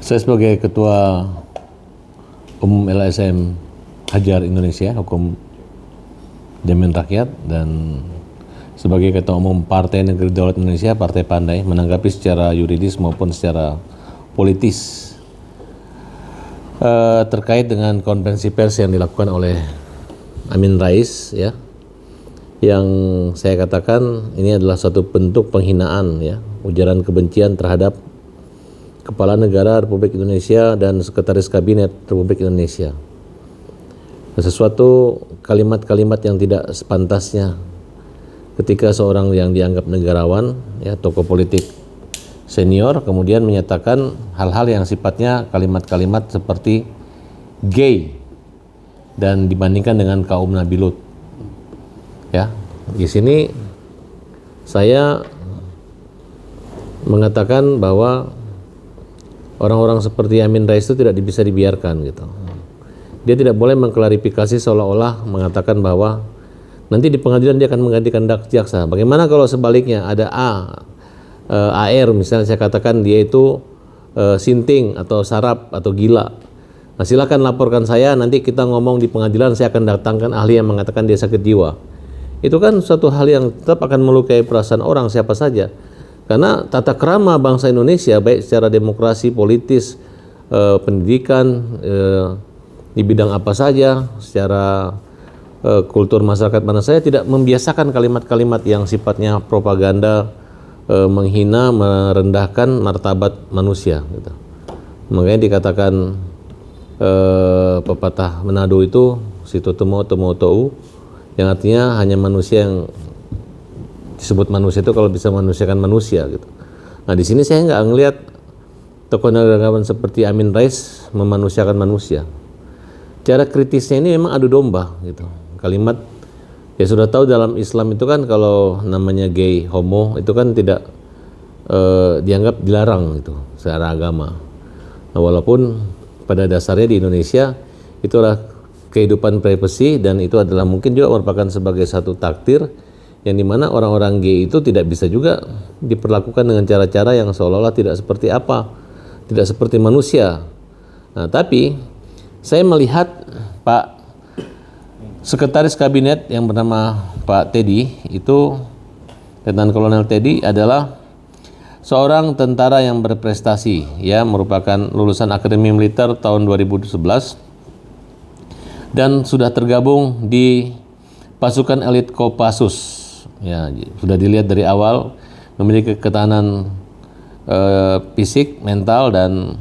Saya sebagai Ketua Umum LSM Hajar Indonesia, Hukum Jamin Rakyat, dan sebagai Ketua Umum Partai Negeri Daulat Indonesia, Partai Pandai, menanggapi secara yuridis maupun secara politis terkait dengan konferensi pers yang dilakukan oleh Amin Rais, ya, yang saya katakan ini adalah suatu bentuk penghinaan, ya, ujaran kebencian terhadap Kepala Negara Republik Indonesia dan Sekretaris Kabinet Republik Indonesia. Sesuatu kalimat-kalimat yang tidak sepantasnya ketika seorang yang dianggap negarawan, ya, tokoh politik senior, kemudian menyatakan hal-hal yang sifatnya kalimat-kalimat seperti gay dan dibandingkan dengan kaum Nabi Lut. Ya, di sini saya mengatakan bahwa orang-orang seperti Amin Rais itu tidak bisa dibiarkan gitu. Dia tidak boleh mengklarifikasi seolah-olah mengatakan bahwa nanti di pengadilan dia akan menggantikan jaksa. Bagaimana kalau sebaliknya ada AR misalnya, saya katakan dia itu sinting atau sarap atau gila. Nah, silakan laporkan saya, nanti kita ngomong di pengadilan, saya akan datangkan ahli yang mengatakan dia sakit jiwa. Itu kan suatu hal yang tetap akan melukai perasaan orang siapa saja. Karena tata krama bangsa Indonesia baik secara demokrasi, politis, pendidikan, di bidang apa saja, secara kultur masyarakat mana saya tidak membiasakan kalimat-kalimat yang sifatnya propaganda, menghina, merendahkan martabat manusia gitu. Makanya dikatakan pepatah Manado itu situ temo temo tou, yang artinya hanya manusia yang disebut manusia itu kalau bisa manusiakan manusia gitu. Nah, di sini saya nggak ngelihat tokoh negarawan seperti Amin Rais memanusiakan manusia. Cara kritisnya ini memang adu domba gitu. Kalimat, ya sudah tahu dalam Islam itu kan kalau namanya gay, homo itu kan tidak dianggap dilarang gitu secara agama. Nah, walaupun pada dasarnya di Indonesia itu adalah kehidupan privasi, dan itu adalah mungkin juga merupakan sebagai satu takdir yang dimana orang-orang gay itu tidak bisa juga diperlakukan dengan cara-cara yang seolah-olah tidak seperti tidak seperti manusia. Nah, tapi saya melihat Pak Sekretaris Kabinet yang bernama Pak Teddy itu, Letnan Kolonel Teddy, adalah seorang tentara yang berprestasi, ya, merupakan lulusan Akademi Militer tahun 2011 dan sudah tergabung di pasukan elit Kopassus. Ya, sudah dilihat dari awal memiliki ketahanan fisik, mental, dan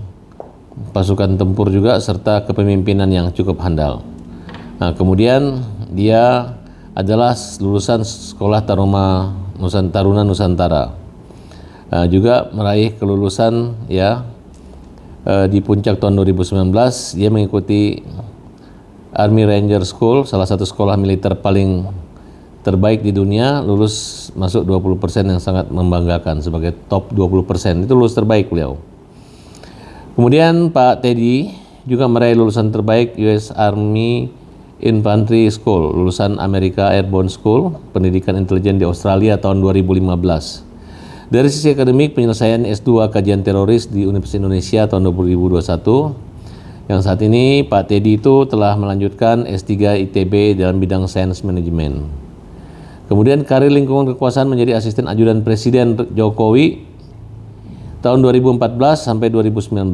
pasukan tempur juga, serta kepemimpinan yang cukup handal. Nah, kemudian dia adalah lulusan Sekolah Taruna Nusantara. Juga meraih kelulusan, ya, di puncak tahun 2019 dia mengikuti Army Ranger School, salah satu sekolah militer paling terbaik di dunia, lulus masuk 20% yang sangat membanggakan, sebagai top 20%, itu lulus terbaik beliau. Kemudian Pak Teddy juga meraih lulusan terbaik US Army Infantry School, lulusan America Airborne School, pendidikan intelijen di Australia tahun 2015. Dari sisi akademik, penyelesaian S2 kajian teroris di Universitas Indonesia tahun 2021, yang saat ini Pak Teddy itu telah melanjutkan S3 ITB dalam bidang Sains Manajemen. Kemudian karir lingkungan kekuasaan menjadi asisten ajudan Presiden Jokowi tahun 2014 sampai 2019.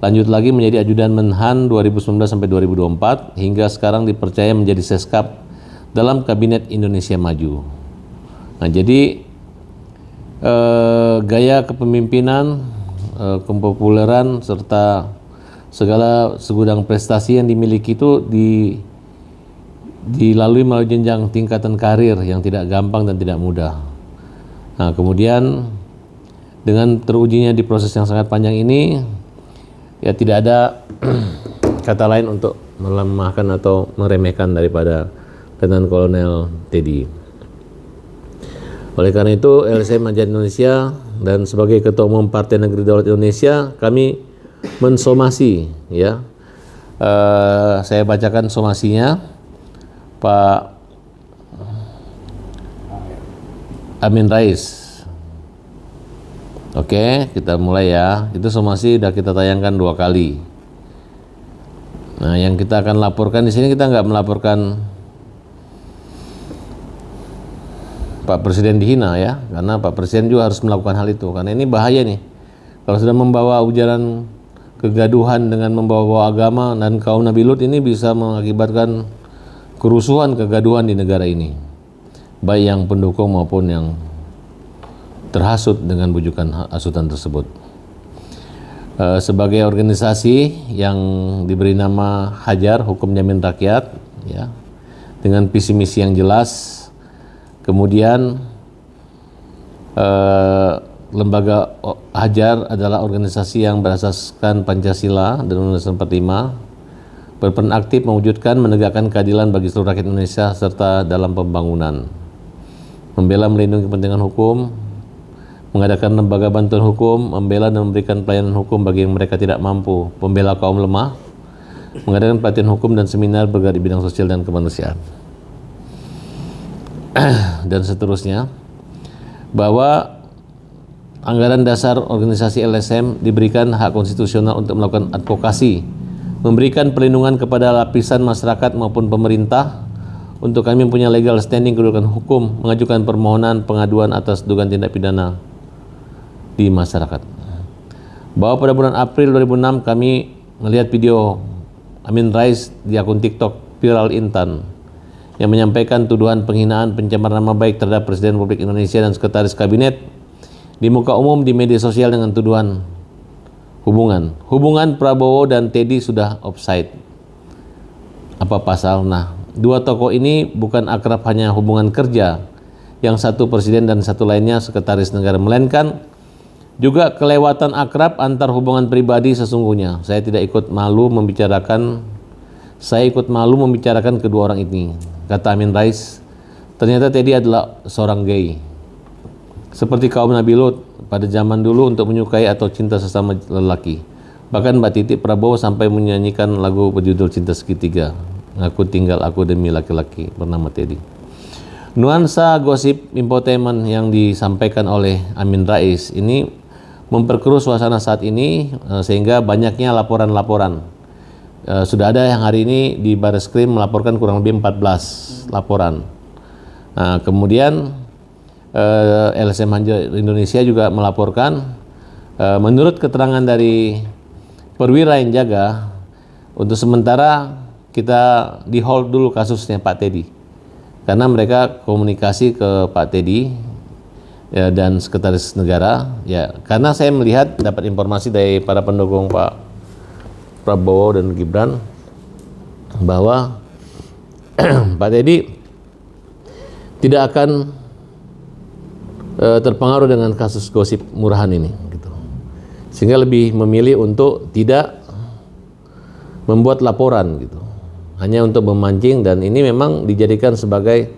Lanjut lagi menjadi ajudan Menhan 2019 sampai 2024, hingga sekarang dipercaya menjadi Seskap dalam Kabinet Indonesia Maju. Nah, jadi gaya kepemimpinan, kepopuleran, serta segala segudang prestasi yang dimiliki itu dilalui melalui jenjang tingkatan karir yang tidak gampang dan tidak mudah. Nah, kemudian dengan terujinya di proses yang sangat panjang ini, ya tidak ada kata lain untuk melemahkan atau meremehkan daripada Letnan Kolonel Teddy. Oleh karena itu, LSM Hajar Indonesia dan sebagai Ketua Umum Partai Negeri Daulat Indonesia, kami mensomasi, ya, saya bacakan somasinya. Pak Amin Rais Oke, kita mulai ya. Itu somasi sudah kita tayangkan 2 kali. Nah, yang kita akan laporkan di sini, kita nggak melaporkan Pak Presiden dihina ya, karena Pak Presiden juga harus melakukan hal itu, karena ini bahaya nih. Kalau sudah membawa ujaran kegaduhan dengan membawa agama dan kaum Nabi Lut, ini bisa mengakibatkan kerusuhan, kegaduhan di negara ini, baik yang pendukung maupun yang terhasut dengan bujukan hasutan tersebut. Sebagai organisasi yang diberi nama Hajar, Hukum Jamin Rakyat, ya, dengan visi misi yang jelas, kemudian lembaga Hajar adalah organisasi yang berasaskan Pancasila dan Undang-Undang 45, berperan aktif mewujudkan menegakkan keadilan bagi seluruh rakyat Indonesia serta dalam pembangunan, membela melindungi kepentingan hukum, mengadakan lembaga bantuan hukum, membela dan memberikan pelayanan hukum bagi yang mereka tidak mampu, membela kaum lemah, mengadakan pelatihan hukum dan seminar bergerak di bidang sosial dan kemanusiaan, dan seterusnya. Bahwa anggaran dasar organisasi LSM diberikan hak konstitusional untuk melakukan advokasi, memberikan perlindungan kepada lapisan masyarakat maupun pemerintah, untuk kami mempunyai legal standing kedudukan hukum, mengajukan permohonan pengaduan atas dugaan tindak pidana di masyarakat. Bahwa pada bulan April 2006 kami melihat video Amin Rais di akun TikTok Viral Intan yang menyampaikan tuduhan penghinaan, pencemaran nama baik terhadap Presiden Republik Indonesia dan Sekretaris Kabinet di muka umum di media sosial dengan tuduhan hubungan Prabowo dan Teddy sudah offside. Apa pasal? Nah, dua tokoh ini bukan akrab hanya hubungan kerja, yang satu presiden dan satu lainnya sekretaris negara, melainkan juga kelewatan akrab antar hubungan pribadi sesungguhnya. Saya ikut malu membicarakan kedua orang ini, kata Amin Rais. Ternyata Teddy adalah seorang gay, seperti kaum Nabi Lut pada zaman dulu, untuk menyukai atau cinta sesama lelaki. Bahkan Mbak Titi Prabowo sampai menyanyikan lagu berjudul Cinta Segitiga, Aku Tinggal Aku Demi Laki-Laki bernama Teddy. Nuansa gosip infotainment yang disampaikan oleh Amin Rais ini memperkeruh suasana saat ini, sehingga banyaknya laporan-laporan. Sudah ada yang hari ini di Barreskrim melaporkan kurang lebih 14 laporan. Nah, kemudian LSM Hajar Indonesia juga melaporkan, menurut keterangan dari perwira yang jaga, untuk sementara kita di hold dulu kasusnya Pak Teddy, karena mereka komunikasi ke Pak Teddy ya, dan sekretaris negara ya, karena saya melihat dapat informasi dari para pendukung Pak Prabowo dan Gibran bahwa Pak Teddy tidak akan terpengaruh dengan kasus gosip murahan ini gitu. Sehingga lebih memilih untuk tidak membuat laporan gitu, hanya untuk memancing, dan ini memang dijadikan sebagai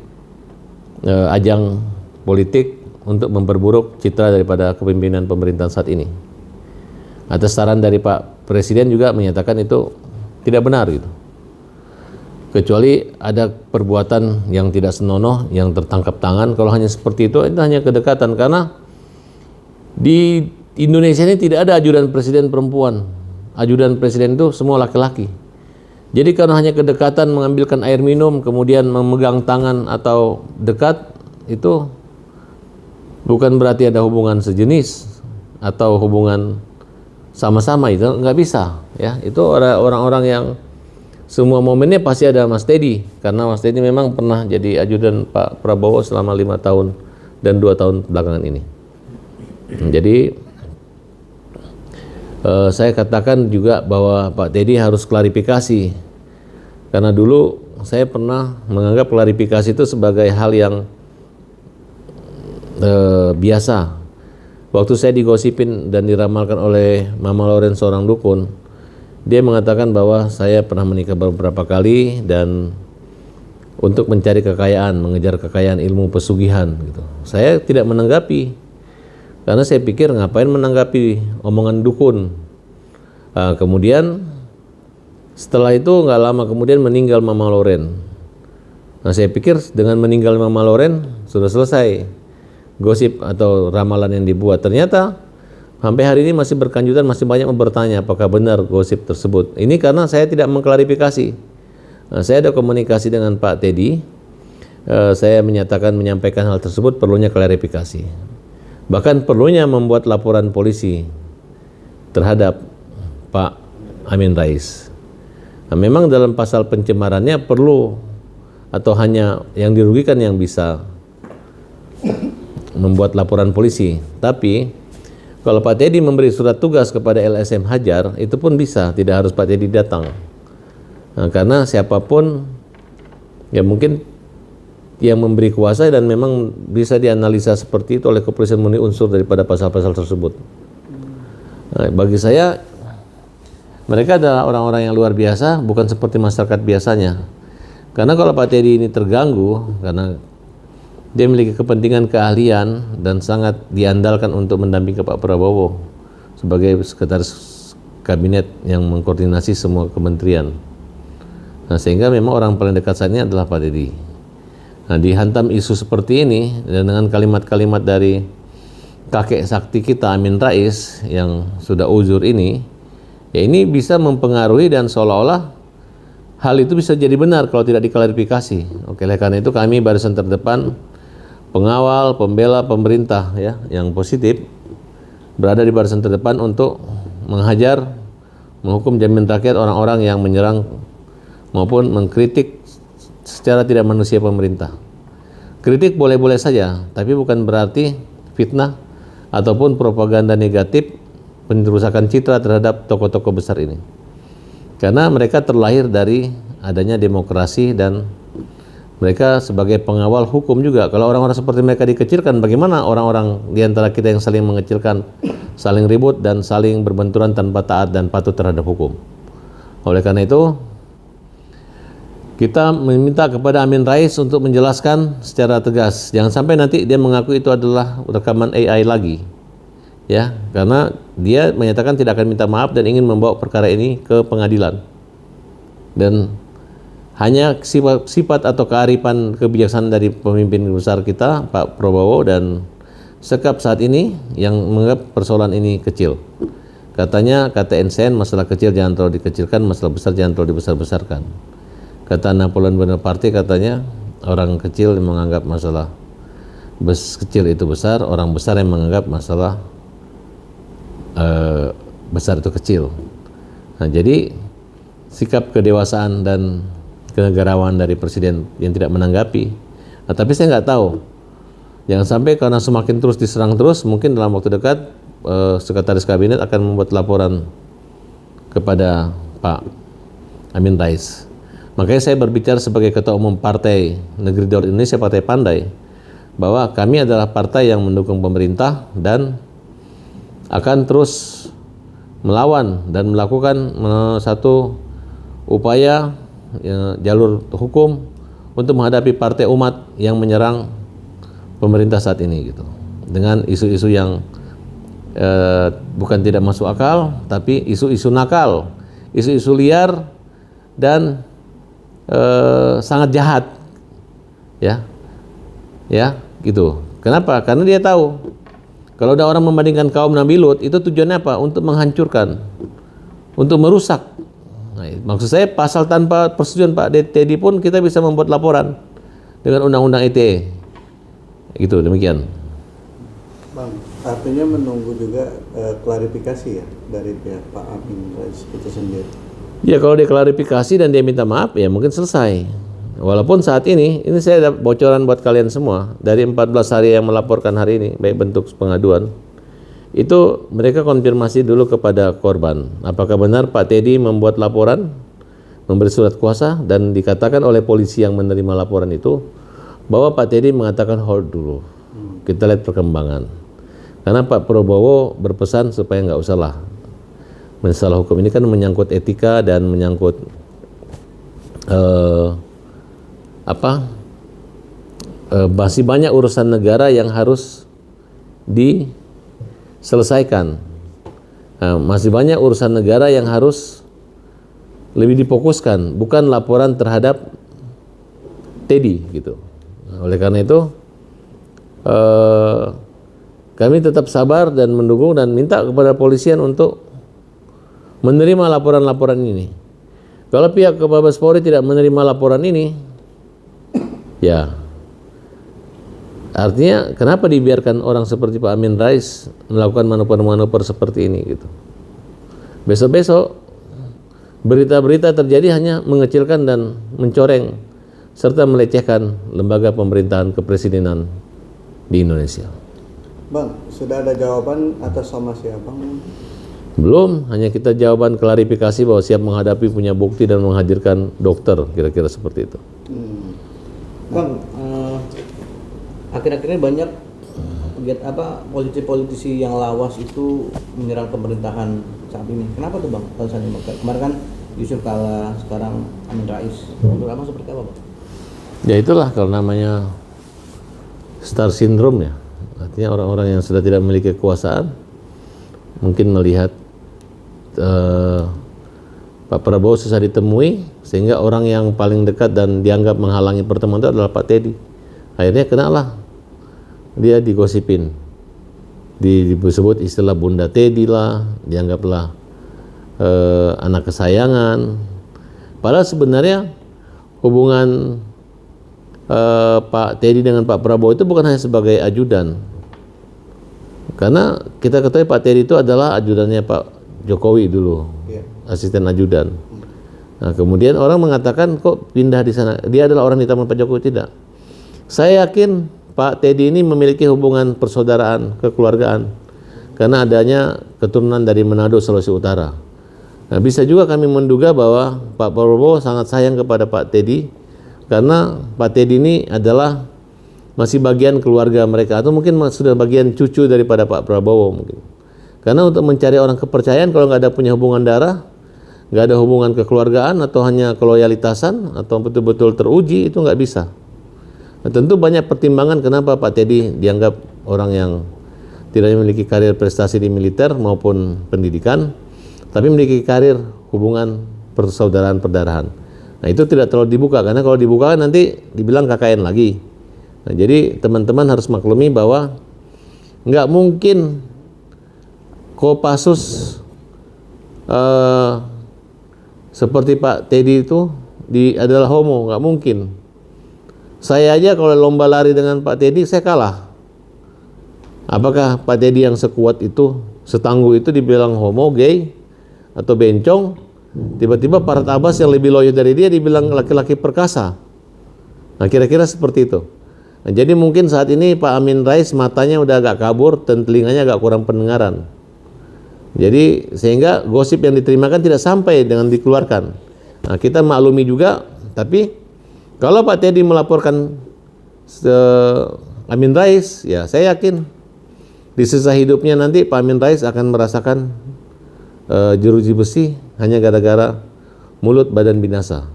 ajang politik untuk memperburuk citra daripada kepemimpinan pemerintahan saat ini. Atas saran dari Pak Presiden juga menyatakan itu tidak benar gitu, kecuali ada perbuatan yang tidak senonoh yang tertangkap tangan. Kalau hanya seperti itu hanya kedekatan, karena di Indonesia ini tidak ada ajudan presiden perempuan. Ajudan presiden itu semua laki-laki. Jadi kalau hanya kedekatan, mengambilkan air minum, kemudian memegang tangan atau dekat, itu bukan berarti ada hubungan sejenis atau hubungan sama-sama, itu nggak bisa ya. Itu orang-orang yang semua momennya pasti ada Mas Teddy, karena Mas Teddy memang pernah jadi ajudan Pak Prabowo selama 5 tahun dan 2 tahun belakangan ini. Jadi saya katakan juga bahwa Pak Teddy harus klarifikasi, karena dulu saya pernah menganggap klarifikasi itu sebagai hal yang biasa. Waktu saya digosipin dan diramalkan oleh Mama Loren, seorang dukun, dia mengatakan bahwa saya pernah menikah beberapa kali dan untuk mencari kekayaan, mengejar kekayaan ilmu pesugihan gitu. Saya tidak menanggapi, karena saya pikir ngapain menanggapi omongan dukun. Kemudian setelah itu nggak lama kemudian meninggal Mama Loren. Nah, saya pikir dengan meninggal Mama Loren sudah selesai gosip atau ramalan yang dibuat. Ternyata Sampai hari ini masih berkelanjutan, masih banyak yang bertanya apakah benar gosip tersebut. Ini karena saya tidak mengklarifikasi. Saya ada komunikasi dengan Pak Teddy. Saya menyampaikan hal tersebut perlunya klarifikasi. Bahkan perlunya membuat laporan polisi terhadap Pak Amin Rais. Nah, memang dalam pasal pencemarannya perlu atau hanya yang dirugikan yang bisa membuat laporan polisi. Tapi kalau Pak Teddy memberi surat tugas kepada LSM Hajar, itu pun bisa, tidak harus Pak Teddy datang. Nah, karena siapapun ya mungkin yang memberi kuasa dan memang bisa dianalisa seperti itu oleh kepolisian memenuhi unsur daripada pasal-pasal tersebut. Nah, bagi saya mereka adalah orang-orang yang luar biasa, bukan seperti masyarakat biasanya. Karena kalau Pak Teddy ini terganggu karena dia memiliki kepentingan keahlian dan sangat diandalkan untuk mendampingi Pak Prabowo sebagai sekretaris kabinet yang mengkoordinasi semua kementerian. Nah, sehingga memang orang paling dekat saat ini adalah Pak Teddy. Nah, dihantam isu seperti ini dan dengan kalimat-kalimat dari kakek sakti kita Amin Rais yang sudah uzur ini, ya ini bisa mempengaruhi dan seolah-olah hal itu bisa jadi benar kalau tidak diklarifikasi. Oke, oleh karena itu kami barisan terdepan, pengawal, pembela pemerintah ya yang positif berada di barisan terdepan untuk menghajar, menghukum jamin rakyat orang-orang yang menyerang maupun mengkritik secara tidak manusia pemerintah. Kritik boleh-boleh saja, tapi bukan berarti fitnah ataupun propaganda negatif penyerusakan citra terhadap tokoh-tokoh besar ini. Karena mereka terlahir dari adanya demokrasi dan mereka sebagai pengawal hukum juga. Kalau orang-orang seperti mereka dikecilkan, bagaimana orang-orang di antara kita yang saling mengecilkan, saling ribut dan saling berbenturan tanpa taat dan patuh terhadap hukum. Oleh karena itu, kita meminta kepada Amin Rais untuk menjelaskan secara tegas. Jangan sampai nanti dia mengaku itu adalah rekaman AI lagi. Ya, karena dia menyatakan tidak akan minta maaf dan ingin membawa perkara ini ke pengadilan. Dan hanya sifat atau kearifan kebijaksanaan dari pemimpin besar kita Pak Prabowo dan sekap saat ini yang menganggap persoalan ini kecil. Katanya kata Einstein, masalah kecil jangan terlalu dikecilkan, masalah besar jangan terlalu dibesar-besarkan. Kata Napoleon Bonaparte katanya orang kecil yang menganggap masalah kecil itu besar, orang besar yang menganggap masalah besar itu kecil. Nah, jadi sikap kedewasaan dan kenegarawan dari presiden yang tidak menanggapi. Nah, tapi saya nggak tahu. Jangan sampai karena semakin terus diserang terus, mungkin dalam waktu dekat sekretaris kabinet akan membuat laporan kepada Pak Amin Rais. Makanya saya berbicara sebagai ketua umum Partai Negeri Daulat Indonesia, Partai Pandai, bahwa kami adalah partai yang mendukung pemerintah dan akan terus melawan dan melakukan satu upaya jalur hukum untuk menghadapi partai umat yang menyerang pemerintah saat ini gitu. Dengan isu-isu yang bukan tidak masuk akal, tapi isu-isu nakal, isu-isu liar dan sangat jahat. Ya, gitu. Kenapa? Karena dia tahu kalau ada orang membandingkan kaum Nabi Lut, itu tujuannya apa? Untuk menghancurkan, untuk merusak. Nah, maksud saya pasal tanpa persetujuan Pak Teddy pun kita bisa membuat laporan dengan undang-undang ITE. Gitu, demikian. Bang, artinya menunggu juga klarifikasi ya dari pihak Pak Amin Rais itu sendiri. Ya, kalau dia klarifikasi dan dia minta maaf, ya mungkin selesai. Walaupun saat ini saya ada bocoran buat kalian semua. Dari 14 hari yang melaporkan hari ini, baik bentuk pengaduan, itu mereka konfirmasi dulu kepada korban. Apakah benar Pak Teddy membuat laporan, memberi surat kuasa, dan dikatakan oleh polisi yang menerima laporan itu, bahwa Pak Teddy mengatakan hold dulu. Kita lihat perkembangan. Karena Pak Prabowo berpesan supaya nggak usahlah. Masalah hukum ini kan menyangkut etika dan menyangkut masih banyak urusan negara yang harus diselesaikan. Masih banyak urusan negara yang harus lebih difokuskan, bukan laporan terhadap Teddy gitu. Oleh karena itu kami tetap sabar dan mendukung dan minta kepada polisian untuk menerima laporan-laporan ini. Kalau pihak Mabes Polri tidak menerima laporan ini, ya artinya kenapa dibiarkan orang seperti Pak Amin Rais melakukan manuver-manuver seperti ini gitu. Besok-besok berita-berita terjadi hanya mengecilkan dan mencoreng serta melecehkan lembaga pemerintahan kepresidenan di Indonesia. Bang, sudah ada jawaban atas somasi Abang? Belum, hanya kita jawaban klarifikasi bahwa siap menghadapi, punya bukti dan menghadirkan dokter, kira-kira seperti itu. Bang, akhir-akhir ini banyak politisi-politisi yang lawas itu menyerang pemerintahan saat ini. Kenapa tuh Bang? Alasannya Bang? Kemarin kan Yusuf Kala, sekarang Amin Rais. Menurut Abang seperti apa Bang? Ya itulah kalau namanya star syndrome ya. Artinya orang-orang yang sudah tidak memiliki kekuasaan mungkin melihat Pak Prabowo susah ditemui sehingga orang yang paling dekat dan dianggap menghalangi pertemuan itu adalah Pak Teddy. Akhirnya kenalah dia digosipin, disebut istilah Bunda Teddy lah, dianggaplah anak kesayangan. Padahal sebenarnya hubungan Pak Teddy dengan Pak Prabowo itu bukan hanya sebagai ajudan, karena kita ketahui Pak Teddy itu adalah ajudannya Pak Jokowi dulu, asisten ajudan. Nah, kemudian orang mengatakan kok pindah di sana, dia adalah orang di taman Pak Jokowi. Tidak. Saya yakin Pak Teddy ini memiliki hubungan persaudaraan, kekeluargaan, karena adanya keturunan dari Manado, Sulawesi Utara. Nah, bisa juga kami menduga bahwa Pak Prabowo sangat sayang kepada Pak Teddy, karena Pak Teddy ini adalah masih bagian keluarga mereka, atau mungkin sudah bagian cucu daripada Pak Prabowo mungkin. Karena untuk mencari orang kepercayaan, kalau nggak ada punya hubungan darah, nggak ada hubungan kekeluargaan, atau hanya keloyalitasan, atau betul-betul teruji, itu nggak bisa. Nah, tentu banyak pertimbangan kenapa Pak Teddy dianggap orang yang tidak memiliki karir prestasi di militer maupun pendidikan, tapi memiliki karir hubungan persaudaraan perdarahan. Nah, itu tidak terlalu dibuka, karena kalau dibuka nanti dibilang KKN lagi. Nah, jadi teman-teman harus maklumi bahwa nggak mungkin Kopassus seperti Pak Teddy itu adalah homo, nggak mungkin. Saya aja kalau lomba lari dengan Pak Teddy saya kalah. Apakah Pak Teddy yang sekuat itu, setangguh itu dibilang homo, gay, atau bencong? Tiba-tiba Farhad Abbas yang lebih loyo dari dia dibilang laki-laki perkasa. Nah, kira-kira seperti itu. Nah, jadi mungkin saat ini Pak Amin Rais matanya udah agak kabur dan telinganya agak kurang pendengaran. Jadi sehingga gosip yang diterimakan tidak sampai dengan dikeluarkan. Nah, kita maklumi juga, tapi kalau Pak Teddy melaporkan Amin Rais, ya saya yakin di sisa hidupnya nanti Pak Amin Rais akan merasakan jeruji besi hanya gara-gara mulut badan binasa.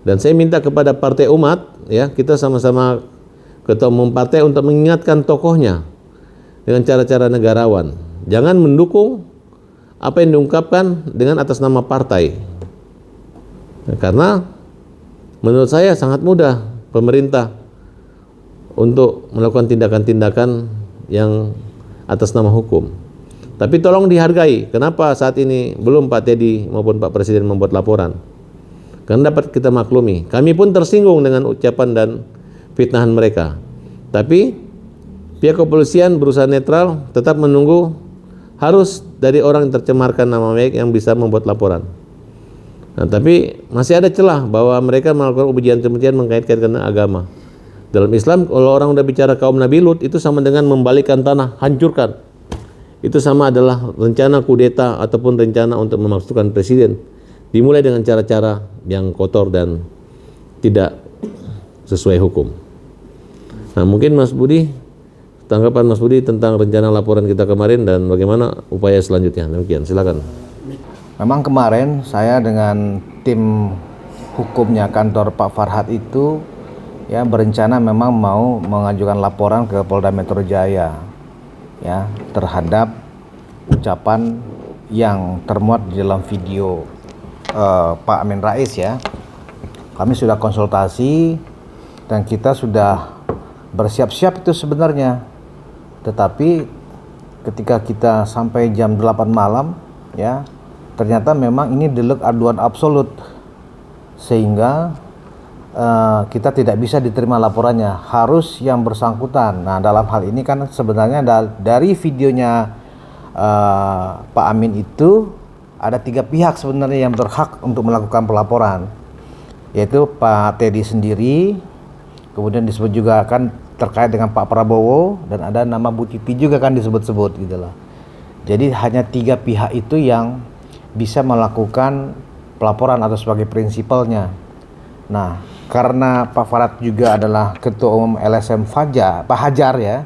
Dan saya minta kepada Partai Umat, ya, kita sama-sama ketua umum partai untuk mengingatkan tokohnya dengan cara-cara negarawan. Jangan mendukung apa yang diungkapkan dengan atas nama partai. Nah, karena menurut saya sangat mudah pemerintah untuk melakukan tindakan-tindakan yang atas nama hukum. Tapi tolong dihargai. Kenapa saat ini belum Pak Teddy maupun Pak Presiden membuat laporan? Karena dapat kita maklumi. Kami pun tersinggung dengan ucapan dan fitnahan mereka. Tapi pihak kepolisian berusaha netral, tetap menunggu harus dari orang yang tercemarkan nama baik yang bisa membuat laporan. Nah, tapi masih ada celah bahwa mereka melakukan ujian-ujian mengkait-kaitkan dengan agama. Dalam Islam, kalau orang udah bicara kaum Nabi Lut, itu sama dengan membalikan tanah, hancurkan. Itu sama adalah rencana kudeta ataupun rencana untuk memasukkan presiden. Dimulai dengan cara-cara yang kotor dan tidak sesuai hukum. Nah, mungkin Mas Budi, tanggapan Mas Budi tentang rencana laporan kita kemarin dan bagaimana upaya selanjutnya. Demikian, silakan. Memang kemarin saya dengan tim hukumnya kantor Pak Farhad itu ya berencana memang mau mengajukan laporan ke Polda Metro Jaya ya terhadap ucapan yang termuat di dalam video Pak Amin Rais ya. Kami sudah konsultasi dan kita sudah bersiap-siap itu sebenarnya. Tetapi ketika kita sampai jam 8 malam ya, ternyata memang ini delik aduan absolut, sehingga kita tidak bisa diterima laporannya, harus yang bersangkutan. Nah, dalam hal ini kan sebenarnya dari videonya Pak Amin itu ada 3 pihak sebenarnya yang berhak untuk melakukan pelaporan, yaitu Pak Teddy sendiri, kemudian disebut juga kan terkait dengan Pak Prabowo, dan ada nama Bu Titi juga kan disebut-sebut gitu lah. Jadi hanya 3 pihak itu yang bisa melakukan pelaporan atau sebagai prinsipalnya. Nah, karena Pak Farhad juga adalah Ketua Umum LSM Pak Hajar ya,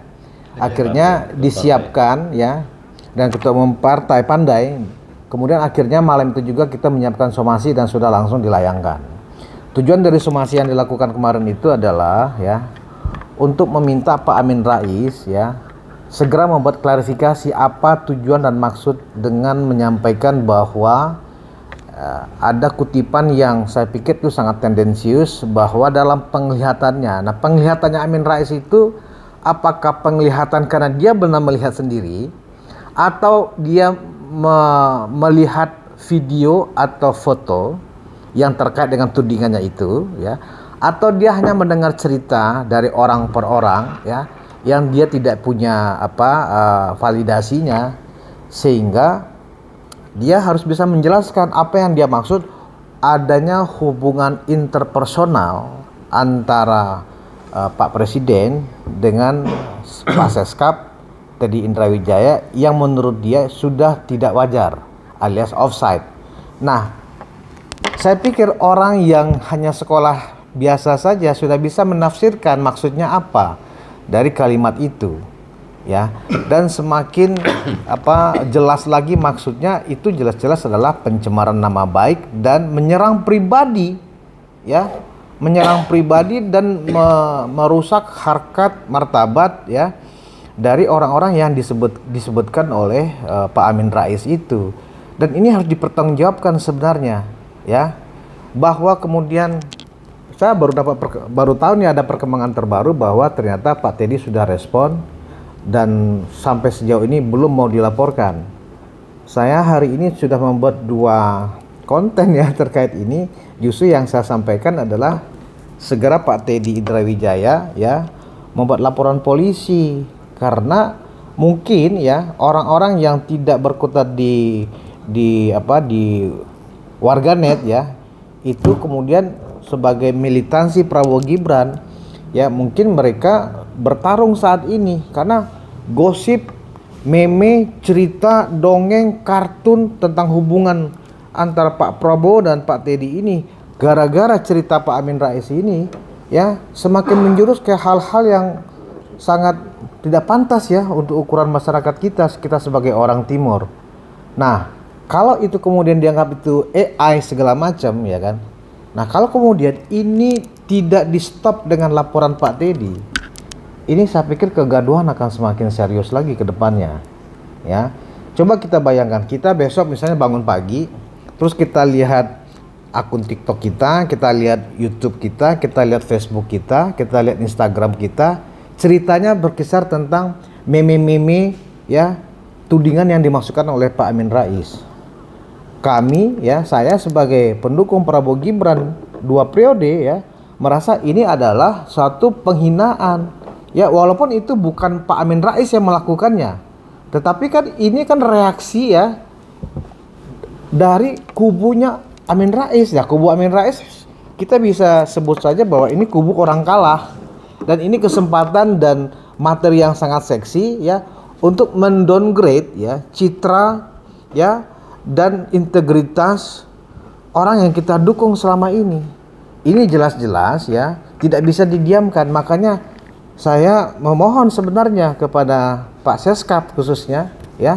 akhirnya disiapkan ya, dan Ketua Umum Partai Pandai. Kemudian akhirnya malam itu juga kita menyiapkan somasi dan sudah langsung dilayangkan. Tujuan dari somasi yang dilakukan kemarin itu adalah ya, untuk meminta Pak Amin Rais ya segera membuat klarifikasi apa tujuan dan maksud dengan menyampaikan bahwa ada kutipan yang saya pikir itu sangat tendensius, bahwa dalam penglihatannya, nah penglihatannya Amin Rais itu apakah penglihatan karena dia benar melihat sendiri, atau dia melihat video atau foto yang terkait dengan tudingannya itu ya, atau dia hanya mendengar cerita dari orang per orang ya, yang dia tidak punya validasinya, sehingga dia harus bisa menjelaskan apa yang dia maksud adanya hubungan interpersonal antara Pak Presiden dengan Pak Seskap Teddy Indrawijaya yang menurut dia sudah tidak wajar alias offside. Nah, saya pikir orang yang hanya sekolah biasa saja sudah bisa menafsirkan maksudnya apa dari kalimat itu. Ya, dan semakin jelas lagi maksudnya, itu jelas-jelas adalah pencemaran nama baik dan menyerang pribadi ya, menyerang pribadi dan merusak harkat martabat ya dari orang-orang yang disebutkan oleh Pak Amin Rais itu. Dan ini harus dipertanggungjawabkan sebenarnya ya, bahwa kemudian saya baru tahu nih ada perkembangan terbaru bahwa ternyata Pak Teddy sudah respon dan sampai sejauh ini belum mau dilaporkan. Saya hari ini sudah membuat 2 konten ya terkait ini. Justru yang saya sampaikan adalah segera Pak Teddy Indrawijaya ya membuat laporan polisi, karena mungkin ya orang-orang yang tidak berkutat di warganet ya, itu kemudian sebagai militansi Prabowo Gibran ya, mungkin mereka bertarung saat ini karena gosip, meme, cerita, dongeng, kartun tentang hubungan antara Pak Prabowo dan Pak Teddy ini, gara-gara cerita Pak Amin Rais ini ya, semakin menjurus ke hal-hal yang sangat tidak pantas ya untuk ukuran masyarakat kita sebagai orang timur. Nah, kalau itu kemudian dianggap itu AI segala macam ya kan. Nah, kalau kemudian ini tidak di stop dengan laporan Pak Teddy, ini saya pikir kegaduhan akan semakin serius lagi ke depannya ya. Coba kita bayangkan, kita besok misalnya bangun pagi, terus kita lihat akun TikTok kita lihat YouTube kita lihat Facebook kita lihat Instagram kita, ceritanya berkisar tentang meme-meme ya, tudingan yang dimasukkan oleh Pak Amin Rais. Kami ya, saya sebagai pendukung Prabowo Gibran 2 periode ya, merasa ini adalah suatu penghinaan ya, walaupun itu bukan Pak Amin Rais yang melakukannya, tetapi kan ini kan reaksi ya dari kubunya Amin Rais ya. Kubu Amin Rais kita bisa sebut saja bahwa ini kubu orang kalah, dan ini kesempatan dan materi yang sangat seksi ya untuk mendowngrade ya citra ya dan integritas orang yang kita dukung selama ini. Ini jelas-jelas ya tidak bisa didiamkan. Makanya saya memohon sebenarnya kepada Pak Seskap khususnya ya,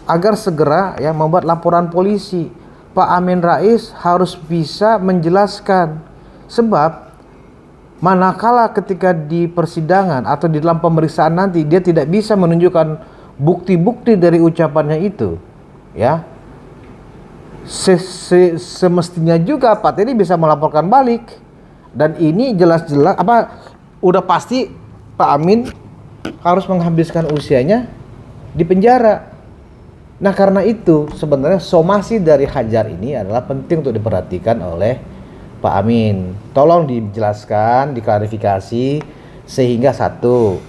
agar segera ya membuat laporan polisi. Pak Amin Rais harus bisa menjelaskan, sebab manakala ketika di persidangan atau di dalam pemeriksaan nanti dia tidak bisa menunjukkan bukti-bukti dari ucapannya itu ya, semestinya juga Pak Teddy bisa melaporkan balik. Dan ini jelas-jelas udah pasti Pak Amin harus menghabiskan usianya di penjara. Nah karena itu sebenarnya somasi dari Hajar ini adalah penting untuk diperhatikan oleh Pak Amin. Tolong dijelaskan, diklarifikasi sehingga satu,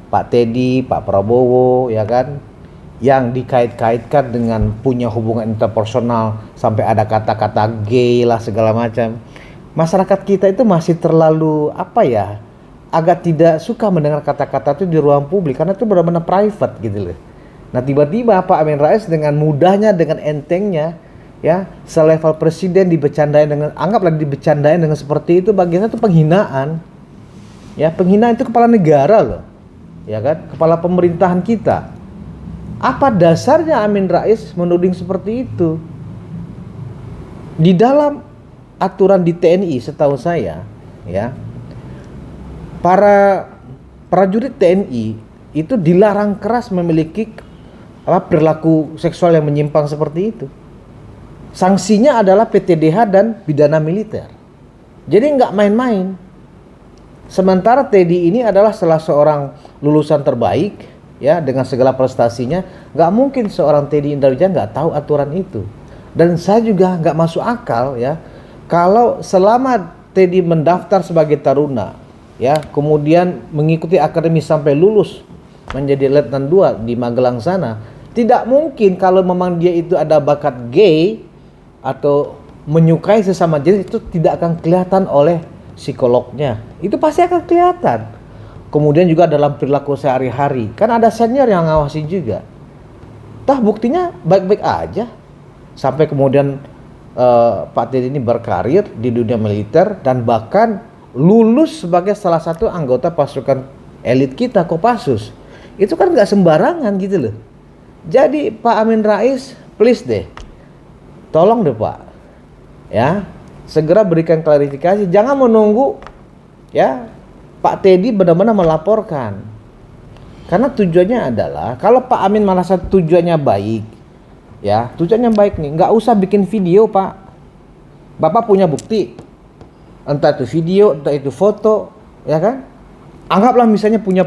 Pak Teddy, Pak Prabowo ya kan, yang dikait-kaitkan dengan punya hubungan interpersonal sampai ada kata-kata gay lah segala macam. Masyarakat kita itu masih terlalu agak tidak suka mendengar kata-kata itu di ruang publik karena itu benar-benar private gitu loh. Nah tiba-tiba Pak Amin Rais dengan mudahnya, dengan entengnya ya, selevel presiden anggaplah dibecandain dengan seperti itu, bagian itu penghinaan. Ya, penghinaan itu kepala negara loh. Ya kan? Kepala pemerintahan kita. Apa dasarnya Amin Rais menuding seperti itu? Di dalam aturan di TNI setahu saya, ya, para prajurit TNI itu dilarang keras memiliki perilaku seksual yang menyimpang seperti itu. Sanksinya adalah PTDH dan pidana militer. Jadi nggak main-main. Sementara Teddy ini adalah salah seorang lulusan terbaik, ya, dengan segala prestasinya. Nggak mungkin seorang Teddy Indarwija nggak tahu aturan itu. Dan saya juga nggak masuk akal, ya, kalau selama Teddy mendaftar sebagai taruna, ya, kemudian mengikuti akademi sampai lulus menjadi letnan 2 di Magelang sana, tidak mungkin kalau memang dia itu ada bakat gay atau menyukai sesama jenis itu tidak akan kelihatan oleh psikolognya. Itu pasti akan kelihatan. Kemudian juga dalam perilaku sehari-hari, kan ada senior yang ngawasin juga. Tah buktinya baik-baik aja. Sampai kemudian Pak Teddy ini berkarir di dunia militer dan bahkan lulus sebagai salah satu anggota pasukan elit kita, Kopassus. Itu kan nggak sembarangan gitu loh. Jadi Pak Amin Rais, please deh, tolong deh Pak, ya, segera berikan klarifikasi. Jangan menunggu, ya, Pak Teddy benar-benar melaporkan. Karena tujuannya adalah, kalau Pak Amin merasa tujuannya baik, ya, tujuannya baik nih, nggak usah bikin video Pak. Bapak punya bukti, entah itu video, entah itu foto, ya kan? Anggaplah misalnya punya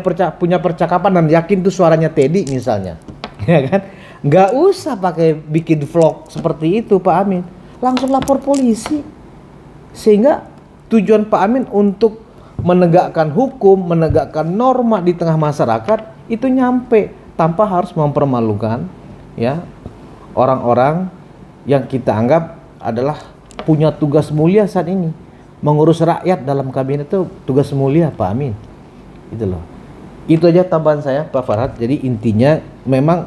percakapan dan yakin itu suaranya Teddy misalnya, ya kan? Nggak usah pakai bikin vlog seperti itu Pak Amin, langsung lapor polisi. Sehingga tujuan Pak Amin untuk menegakkan hukum, menegakkan norma di tengah masyarakat itu nyampe tanpa harus mempermalukan, ya, orang-orang yang kita anggap adalah punya tugas mulia saat ini. Mengurus rakyat dalam kabinet itu tugas mulia Pak Amin. Itu loh. Itu aja tambahan saya Pak Farhad. Jadi intinya memang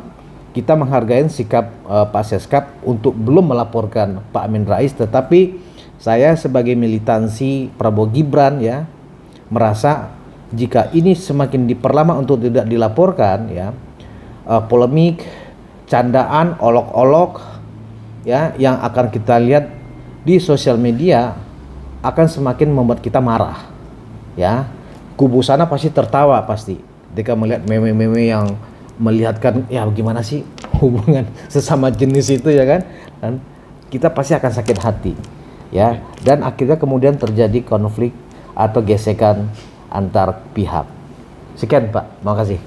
kita menghargai sikap Pak Seskap untuk belum melaporkan Pak Amin Rais, tetapi saya sebagai militansi Prabowo Gibran, ya, merasa jika ini semakin diperlama untuk tidak dilaporkan, ya, polemik, candaan, olok-olok, ya, yang akan kita lihat di sosial media akan semakin membuat kita marah, ya. Kubu sana pasti tertawa pasti ketika melihat meme-meme yang melihatkan, ya, bagaimana sih hubungan sesama jenis itu, ya kan, dan kita pasti akan sakit hati, ya, dan akhirnya kemudian terjadi konflik atau gesekan antar pihak. Sekian Pak, terima kasih.